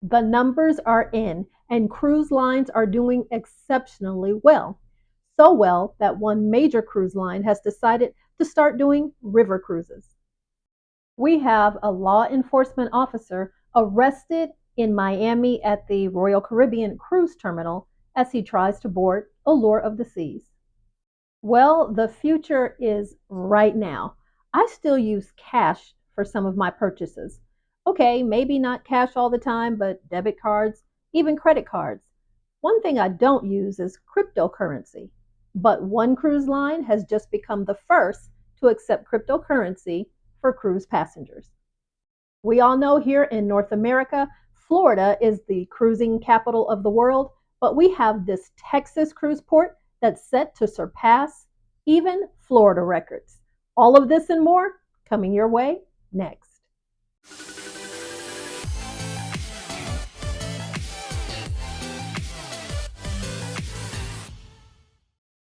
The numbers are in, and cruise lines are doing exceptionally well. So well that one major cruise line has decided to start doing river cruises. We have a law enforcement officer arrested in Miami at the Royal Caribbean Cruise Terminal as he tries to board Allure of the Seas. Well, the future is right now. I still use cash for some of my purchases. Okay, maybe not cash all the time, but debit cards, even credit cards. One thing I don't use is cryptocurrency. But one cruise line has just become the first to accept cryptocurrency for cruise passengers. We all know here in North America, Florida is the cruising capital of the world, but we have this Texas cruise port that's set to surpass even Florida records. All of this and more coming your way next.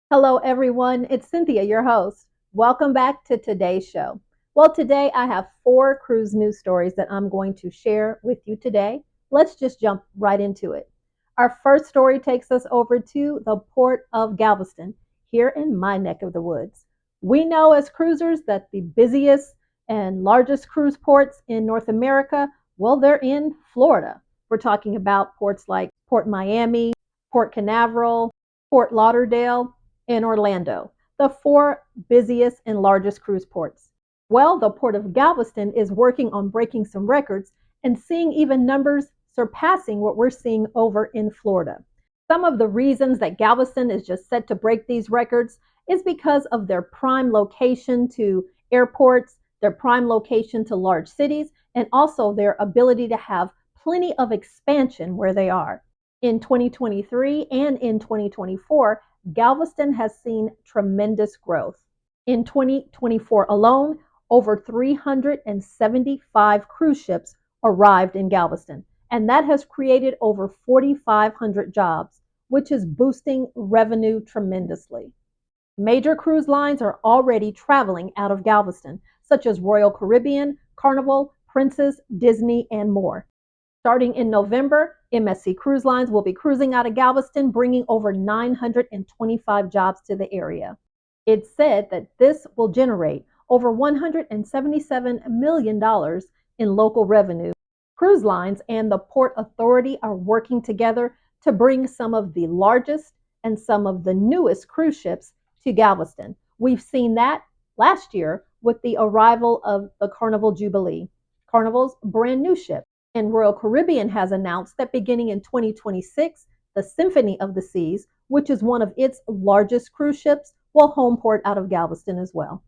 Hello, everyone. It's Cynthia, your host. Welcome back to today's show. Well, today I have four cruise news stories that I'm going to share with you today. Let's just jump right into it. Our first story takes us over to the port of Galveston, here in my neck of the woods. We know as cruisers that the busiest and largest cruise ports in North America, well, they're in Florida. We're talking about ports like Port Miami, Port Canaveral, Fort Lauderdale, and Orlando, the four busiest and largest cruise ports. Well, the Port of Galveston is working on breaking some records and seeing even numbers surpassing what we're seeing over in Florida. Some of the reasons that Galveston is just set to break these records is because of their prime location to airports, their prime location to large cities, and also their ability to have plenty of expansion where they are. In 2023 and in 2024, Galveston has seen tremendous growth. In 2024 alone, over 375 cruise ships arrived in Galveston, and that has created over 4,500 jobs, which is boosting revenue tremendously. Major cruise lines are already traveling out of Galveston, such as Royal Caribbean, Carnival, Princess, Disney, and more. Starting in November, MSC Cruise Lines will be cruising out of Galveston, bringing over 925 jobs to the area. It's said that this will generate over $177 million in local revenue. Cruise lines and the Port Authority are working together to bring some of the largest and some of the newest cruise ships to Galveston. We've seen that last year with the arrival of the Carnival Jubilee, Carnival's brand new ship. And Royal Caribbean has announced that beginning in 2026, the Symphony of the Seas, which is one of its largest cruise ships, will home port out of Galveston as well.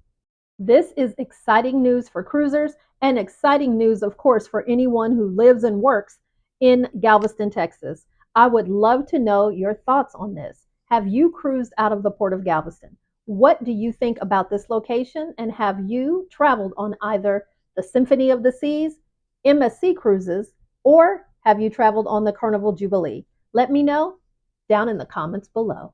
This is exciting news for cruisers and exciting news, of course, for anyone who lives and works in Galveston, Texas. I would love to know your thoughts on this. Have you cruised out of the Port of Galveston? What do you think about this location? And have you traveled on either the Symphony of the Seas, MSC Cruises, or have you traveled on the Carnival Jubilee? Let me know down in the comments below.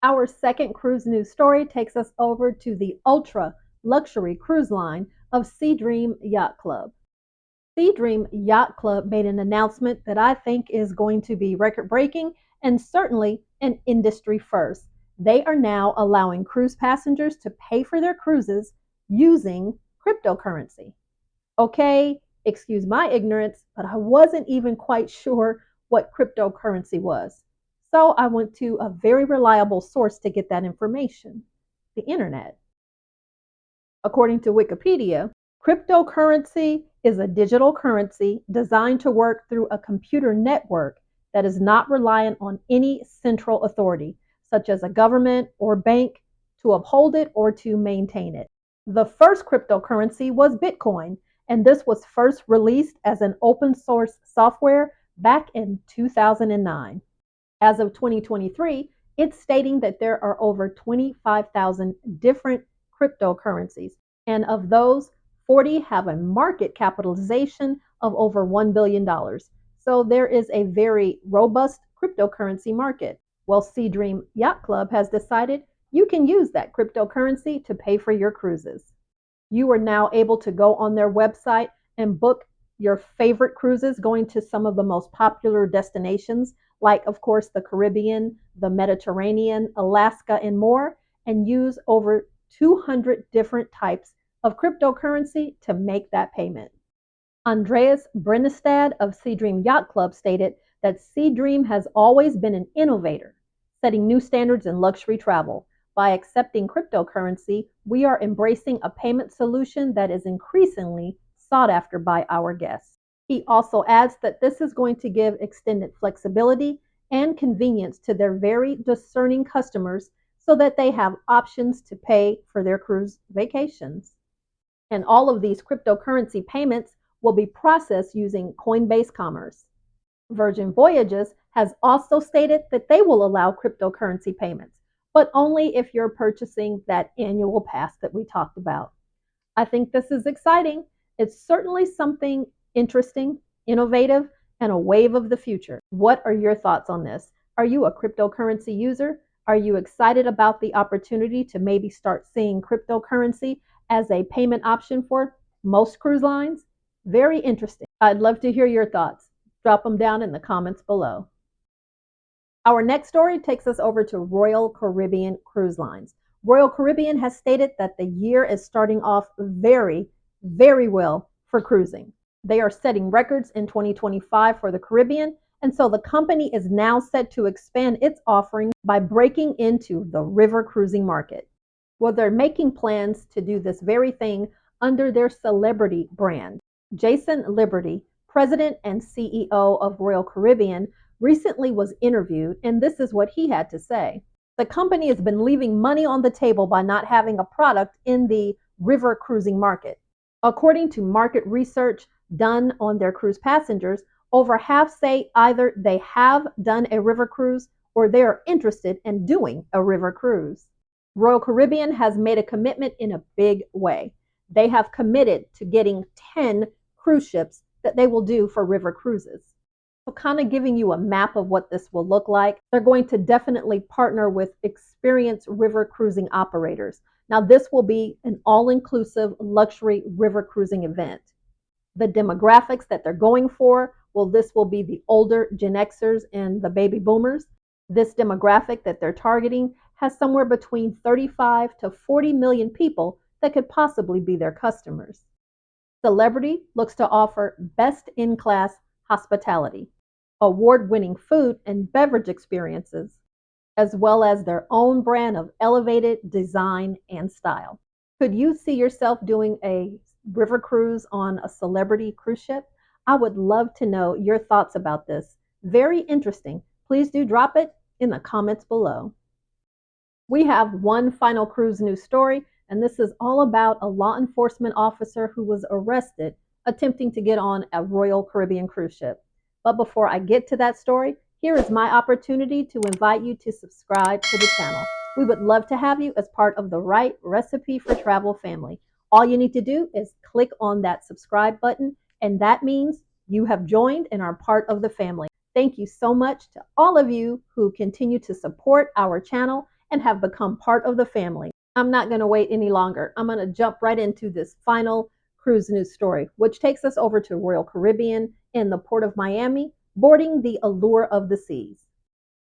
Our second cruise news story takes us over to the ultra luxury cruise line of SeaDream Yacht Club. SeaDream Yacht Club made an announcement that I think is going to be record breaking and certainly an industry first. They are now allowing cruise passengers to pay for their cruises using cryptocurrency. Okay, excuse my ignorance, but I wasn't even quite sure what cryptocurrency was. So I went to a very reliable source to get that information, the internet. According to Wikipedia, cryptocurrency is a digital currency designed to work through a computer network that is not reliant on any central authority, such as a government or bank, to uphold it or to maintain it. The first cryptocurrency was Bitcoin, and this was first released as an open source software back in 2009. As of 2023, it's stating that there are over 25,000 different cryptocurrencies, and of those, 40 have a market capitalization of over $1 billion. So there is a very robust cryptocurrency market. Well, SeaDream Yacht Club has decided you can use that cryptocurrency to pay for your cruises. You are now able to go on their website and book your favorite cruises going to some of the most popular destinations, like, of course, the Caribbean, the Mediterranean, Alaska, and more, and use over 200 different types of cryptocurrency to make that payment. Andreas Brennestad of SeaDream Yacht Club stated that SeaDream has always been an innovator, setting new standards in luxury travel. By accepting cryptocurrency, we are embracing a payment solution that is increasingly sought after by our guests. He also adds that this is going to give extended flexibility and convenience to their very discerning customers so that they have options to pay for their cruise vacations. And all of these cryptocurrency payments will be processed using Coinbase Commerce. Virgin Voyages has also stated that they will allow cryptocurrency payments, but only if you're purchasing that annual pass that we talked about. I think this is exciting. It's certainly something interesting, innovative, and a wave of the future. What are your thoughts on this? Are you a cryptocurrency user? Are you excited about the opportunity to maybe start seeing cryptocurrency as a payment option for most cruise lines? Very interesting. I'd love to hear your thoughts. Drop them down in the comments below. Our next story takes us over to Royal Caribbean Cruise Lines. Royal Caribbean has stated that the year is starting off very, very well for cruising. They are setting records in 2025 for the Caribbean, and so the company is now set to expand its offerings by breaking into the river cruising market. Well, they're making plans to do this very thing under their celebrity brand. Jason Liberty, president and CEO of Royal Caribbean, recently was interviewed, and this is what he had to say. The company has been leaving money on the table by not having a product in the river cruising market. According to market research done on their cruise passengers, over half say either they have done a river cruise or they are interested in doing a river cruise. Royal Caribbean has made a commitment in a big way. They have committed to getting 10 cruise ships that they will do for river cruises. So kind of giving you a map of what this will look like. They're going to definitely partner with experienced river cruising operators. Now, this will be an all-inclusive luxury river cruising event. The demographics that they're going for, well, this will be the older Gen Xers and the baby boomers. This demographic that they're targeting has somewhere between 35 to 40 million people that could possibly be their customers. Celebrity looks to offer best-in-class hospitality, award-winning food and beverage experiences, as well as their own brand of elevated design and style. Could you see yourself doing a river cruise on a celebrity cruise ship? I would love to know your thoughts about this. Very interesting. Please do drop it in the comments below. We have one final cruise news story, and this is all about a law enforcement officer who was arrested attempting to get on a Royal Caribbean cruise ship. But before I get to that story, here is my opportunity to invite you to subscribe to the channel. We would love to have you as part of the Right Recipe for Travel family. All you need to do is click on that subscribe button, and that means you have joined and are part of the family. Thank you so much to all of you who continue to support our channel and have become part of the family. I'm not going to wait any longer. I'm going to jump right into this final cruise news story, which takes us over to Royal Caribbean in the port of Miami, boarding the Allure of the Seas.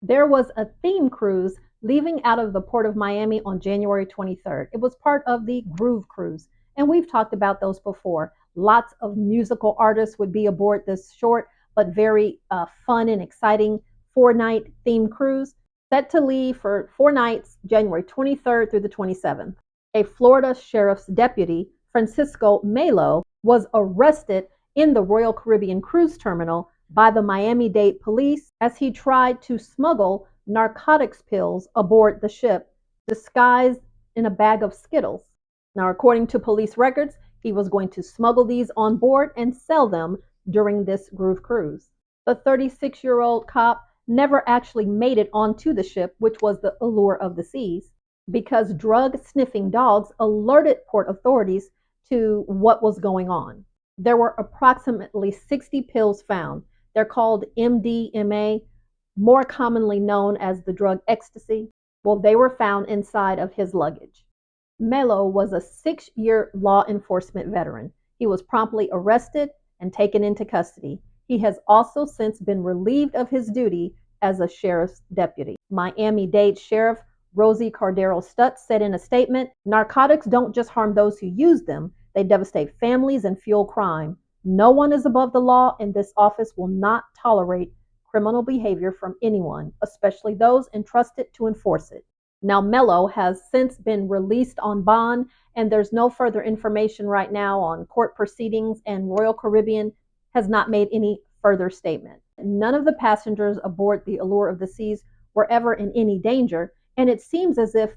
There was a theme cruise leaving out of the port of Miami on January 23rd. It was part of the Groove Cruise, and we've talked about those before. Lots of musical artists would be aboard this short but very fun and exciting 4-night theme cruise, set to leave for 4 nights, January 23rd through the 27th. A Florida sheriff's deputy, Francisco Melo, was arrested in the Royal Caribbean Cruise Terminal by the Miami-Dade police as he tried to smuggle narcotics pills aboard the ship, disguised in a bag of Skittles. Now, according to police records, he was going to smuggle these on board and sell them during this Groove Cruise. The 36-year-old cop never actually made it onto the ship, which was the Allure of the Seas, because drug-sniffing dogs alerted port authorities to what was going on. There were approximately 60 pills found. They're called MDMA, more commonly known as the drug Ecstasy. Well, they were found inside of his luggage. Melo was a 6-year law enforcement veteran. He was promptly arrested and taken into custody. He has also since been relieved of his duty as a sheriff's deputy. Miami-Dade Sheriff Rosie Cardero Stutz said in a statement, "Narcotics don't just harm those who use them, they devastate families and fuel crime. No one is above the law, and this office will not tolerate criminal behavior from anyone, especially those entrusted to enforce it." Now, Mello has since been released on bond, and there's no further information right now on court proceedings, and Royal Caribbean has not made any further statement. None of the passengers aboard the Allure of the Seas were ever in any danger, and it seems as if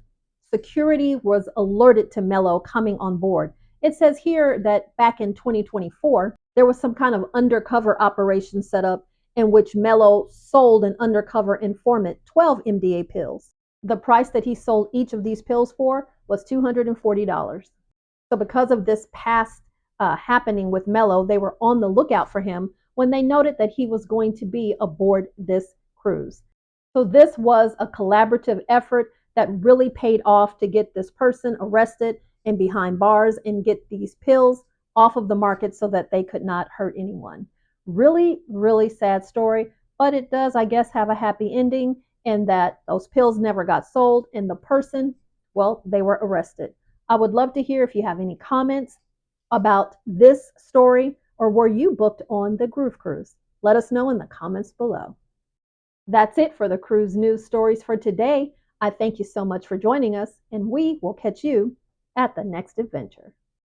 security was alerted to Mello coming on board. It says here that back in 2024, there was some kind of undercover operation set up in which Mello sold an undercover informant 12 MDA pills. The price that he sold each of these pills for was $240. So because of this past happening with Mello, they were on the lookout for him when they noted that he was going to be aboard this cruise. So this was a collaborative effort that really paid off to get this person arrested and behind bars and get these pills off of the market so that they could not hurt anyone. Really, really sad story, but it does, I guess, have a happy ending in that those pills never got sold and the person, well, they were arrested. I would love to hear if you have any comments about this story or were you booked on the Groove Cruise? Let us know in the comments below. That's it for the cruise news stories for today. I thank you so much for joining us, and we will catch you at the next adventure.